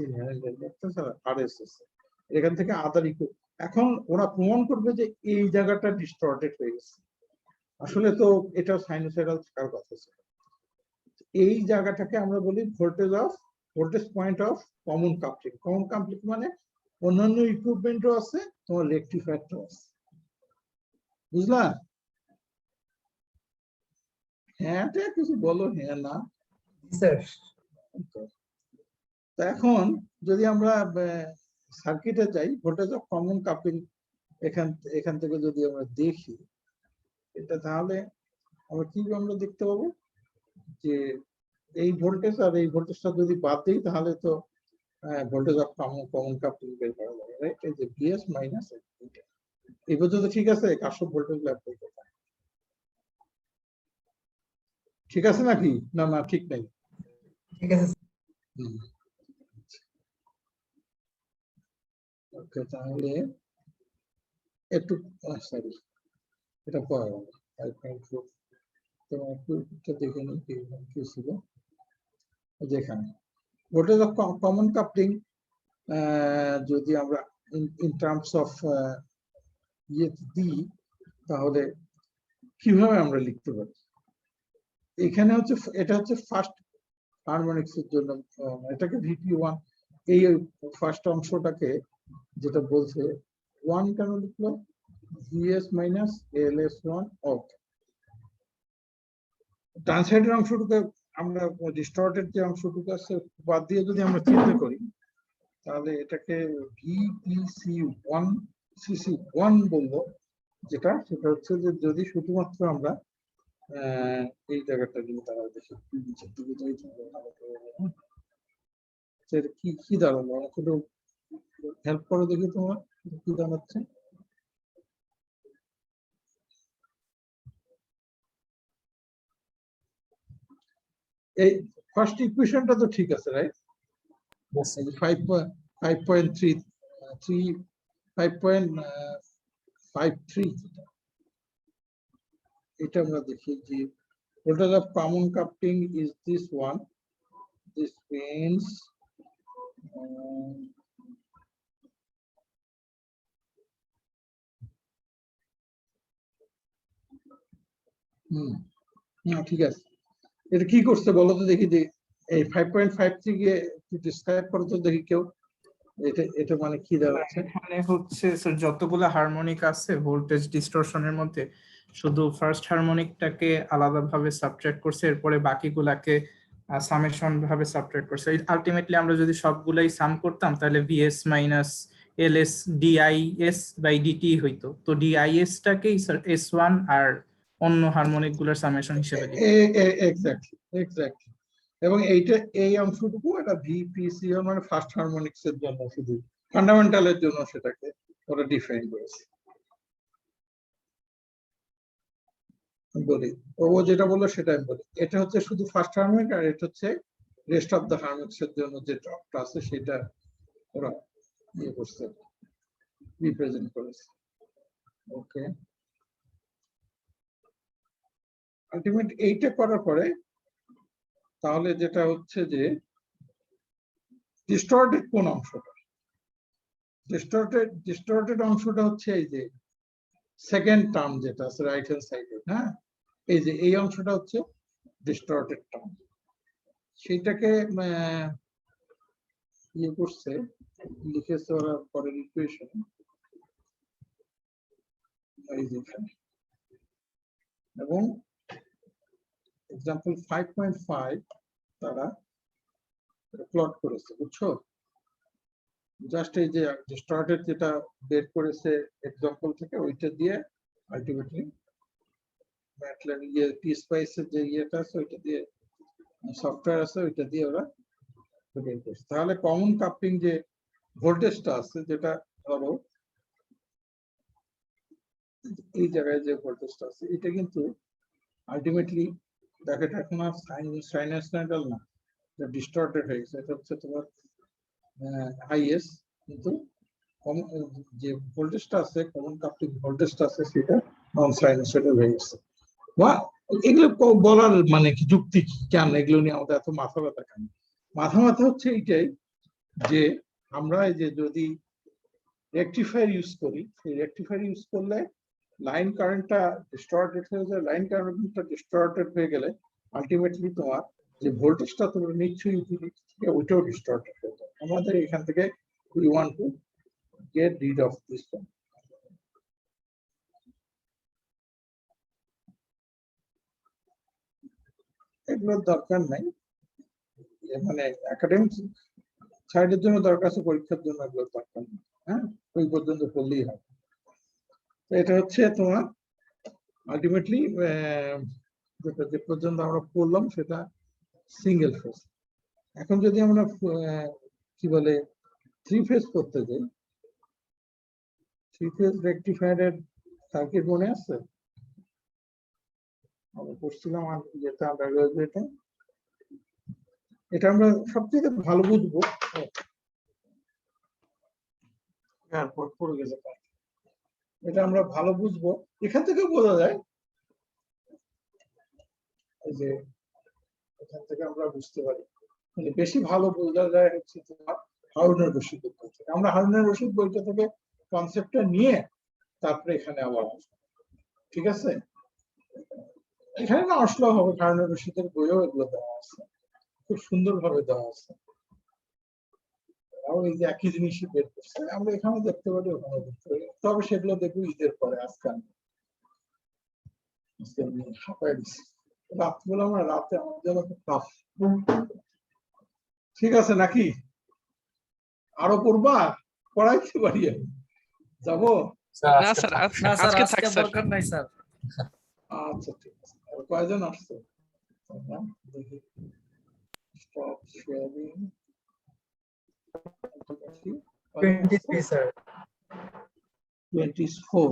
ইন্ডাক্ট্যান্স আর আরএস আছে এখান থেকে আদার ইকুইপমেন্ট এখন ওরা প্রমাণ করবে যে এই জায়গাটা ডিস্টর্টেড হয়ে গেছে আসলে তো এটা সাইনোসয়েডাল থাকার কথা ছিল এই জায়গাটাকে আমরা বলি voltage point of common coupling মানে অন্যান্য ইকুইপমেন্টও আছে তোমার রেকটিফায়ারও আছে বুঝলা হ্যাঁ কিছু বলো হ্যাঁ না Sir. তো এখন যদি আমরা সার্কিটে যাই ভোল্টেজ অফ কমন কাপলিং এখান থেকে যদি আমরা দেখি এটা তাহলে আমরা দেখতে পাবো যে এই ভোল্টেজ আর এই ভোল্টেজটা যদি বাদ দিই তাহলে তো ভোল্টেজ অফ কমন কাপলিং বের করা যাবে রাইট এই যে VS মাইনাস এই পর্যন্ত ঠিক আছে কার্শফ ভোল্টেজ অ্যাপ্লাই করতে ঠিক আছে নাকি না না ঠিক নেই ঠিক আছে ওকে তাহলে একটু সরি এটা পড়া গেল 5.4 তোমার একটু দেখে নিই কি ছিল যেখানে ভোল্টেজ অফ কমন কাপলিং যদি আমরা ইন টার্মস অফ ইয়ে দিই তাহলে কিভাবে আমরা লিখতে পারি এখানে হচ্ছে এটা হচ্ছে ফার্স্ট হারমোনিক্স এর জন্য এটাকে VP1 এই ফার্স্ট অংশটাকে যেটা বলছে 1 কেন লিখলো VS মাইনাস LS1 অফ ডান সাইডের অংশটুকু আমরা ডিস্টর্টেড যে অংশটুকু আছে বাদ দিয়ে যদি আমরা চিন্তা করি তাহলে এটাকে VPC1 বলবো যেটা সেটা হচ্ছে যে যদি শুধুমাত্র আমরা এই জায়গাটা নিয়ে দাঁড়ায় দেখি কি দাঁড়ালো আমাকে একটু হেল্প করো দেখি তোমার কি দাঁড়াচ্ছে এই ফার্স্ট ইকুয়েশনটা তো ঠিক আছে রাইট 5.3 5.5 5.3 যেটা, এটা আমরা দেখি যে voltage of common coupling is this one. This means না ঠিক আছে, এটা কি করছে বলো তো দেখি, যে এই 5.5 থেকে ডিসক্রাইব করো তো দেখি কেউ, এটা এটা মানে কি দাঁড়াচ্ছে? এখানে হচ্ছে স্যার যতগুলো হারমোনিক আছে ভোল্টেজ ডিস্টরশনের মধ্যে শুধু ফার্স্ট হারমোনিকটাকে আলাদাভাবে সাবট্রাক্ট করছে, এরপরে বাকিগুলাকে সামেশন ভাবে সাবট্রাক্ট করছে। আলটিমেটলি আমরা যদি সবগুলাই সাম করতাম তাহলে VS minus LS DIS by DT হইতো। তো ডিআইএস টাকেই স্যার এস1 আর অন্য হারমোনিক গুলোর সামেশন হিসেবে দিই। Exactly exactly. এবং এইটা এই অংশটুকু এটা ভিপিসি মানে ফার্স্ট হারমোনিক্স এর জন্য, শুধু ফান্ডামেন্টালের জন্য সেটাকে ওরা ডিফাইন করেছে। বলি ও যেটা বললো সেটা আমি বলি, এটা হচ্ছে শুধু ফার্স্ট হারমোনিক, আর এটা হচ্ছে রেস্ট অফ দ্য হারমোনিক্স এর জন্য যে ড্রপটা আছে সেটা ওরা ইয়ে করছে, রিপ্রেজেন্ট করেছে। ওকে, আলটিমেট এইটা করার পরে তাহলে যেটা হচ্ছে যে ডিস্টর্টেড কোন অংশটা, ডিস্টর্টেড অংশটা হচ্ছে এই যে সেকেন্ড টার্ম যেটা আছে রাইট হ্যান্ড সাইডে, হ্যাঁ এই যে এই অংশটা হচ্ছে ডিস্টর্টেড টার্ম, সেইটাকে ইয়ে করছে, লিখেছে ওরা পরের ইকুয়েশন এই যে এখানে। এবং এক্সাম্পল 5.5 তারা প্লট করেছে, বুঝছো? জাস্ট এই যে ডিস্টর্টেড যেটা বের করেছে এক্সাম্পল থেকে ওইটা দিয়ে আলটিমেটলি ম্যাটল্যাব ইয়ে পিস্পাইস এর যে ইয়েটা আছে ওইটা দিয়ে, সফটওয়্যার আছে ওইটা দিয়ে ওরা বের করছে। তাহলে কমন কাপলিং যে ভোল্টেজটা আছে, যেটা ধরো এই জায়গায় যে ভোল্টেজটা আছে, এটা কিন্তু আলটিমেটলি দেখো এটা এখন আর সাইনাসয়েডাল না, এটা ডিস্টর্টেড হয়ে গেছে। এটা হচ্ছে তোমার হাইএস, কিন্তু যে ভোল্টেজটা আছে কমন কাপলিং ভোল্টেজটা আছে সেটা নন সাইনাসয়েডাল হয়ে গেছে। বা এগুলো বলার মানে কি যুক্তি কি, কেন এগুলো নিয়ে আমাদের এত মাথা ব্যথা কেন? মাথা ব্যথা হচ্ছে এইটাই যে আমরা এই যে যদি রেকটিফায়ার ইউজ করি, সেই রেকটিফায়ার ইউজ করলে লাইন কারেন্টটা ডিস্টর্টেড হয়ে যায়। লাইন কারেন্টটা ডিস্টর্টেড হয়ে গেলে আলটিমেটলি তোমার যে ভোল্টেজটা তোমরা নিচ্ছ ইউটিলিটি থেকে ওইটাও ডিস্টর্টেড হয়ে যায়। আমাদের এখান থেকে we want to get rid of this one. এগুলোর দরকার নাই, মানে একাডেমিক সাইডের জন্য দরকার আছে, পরীক্ষার জন্য এগুলোর দরকার নেই। হ্যাঁ, ওই পর্যন্ত পড়লেই হবে। এটা হচ্ছে তোমার আলটিমেটলি যেটা যে পর্যন্ত আমরা পড়লাম সেটা সিঙ্গেল ফেজ। এখন যদি আমরা কি বলে 3 ফেজ করতে যাই, 3 ফেজ রেকটিফায়ারের সার্কিট মনে আছে? আমরা পড়ছিলাম যেটা আন্ডারগ্রাজুয়েটে। এটা আমরা সবথেকে ভালো বুঝবো, এয়ারপোর্ট পড়ে গেছে, এটা আমরা ভালো বুঝবো এখান থেকে বোঝা যায়। এই যে এখান থেকে আমরা বুঝতে পারি, মানে বেশি ভালো বোঝা যায় হচ্ছে তোমার হারুনুর রশিদের বই থেকে। আমরা হারুনুর রশিদ বইটা থেকে কনসেপ্টটা নিয়ে তারপরে এখানে আবার আসবো, ঠিক আছে? এখানে না আসলেও হবে, হারুনুর রশিদের বইও এগুলো দেওয়া আছে, খুব সুন্দর ভাবে দেওয়া আছে। এই যে একই জিনিসই বের করছে, আমরা এখানে দেখতে পারি ওখানে দেখতে পারি, তবে সেগুলো দেখবো ঈদের পরে। আজকে আমি হাঁপাই দিচ্ছি, রাতগুলো আমরা রাতে আমার জন্য খুব টাফ। ঠিক আছে নাকি? আরো পড়বা? পড়াইতে পারি আমি, যাবো? না স্যার আজকে থাক স্যার। দরকার নাই স্যার। আচ্ছা ঠিক আছে। আর কয়জন আসছে? দেখি স্টপ শেয়ারিং। 23 স্যার। 24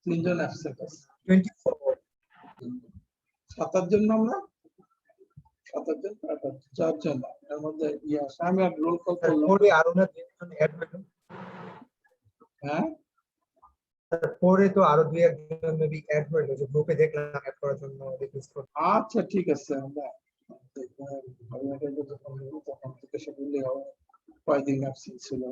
তিনজন অ্যাবসেন্ট আছে। 24 7 জন আমরা 7 জন 4 জন এর মধ্যে ইয়ে আছে। আমি আর রোল কল করলাম। ওরে আরো না 3 জন অ্যাড হলো। হ্যাঁ পরে তো আরো দুই একজন মেবি অ্যাড হইলো, যে গ্রুপে দেখলাম অ্যাড করার জন্য রিকোয়েস্ট করতে। আচ্ছা ঠিক আছে, আমরা দেখবো, আমি এটা যখন নেবো তখন থেকে সে বললে হবে কয়দিন অ্যাবসেন্ট ছিল।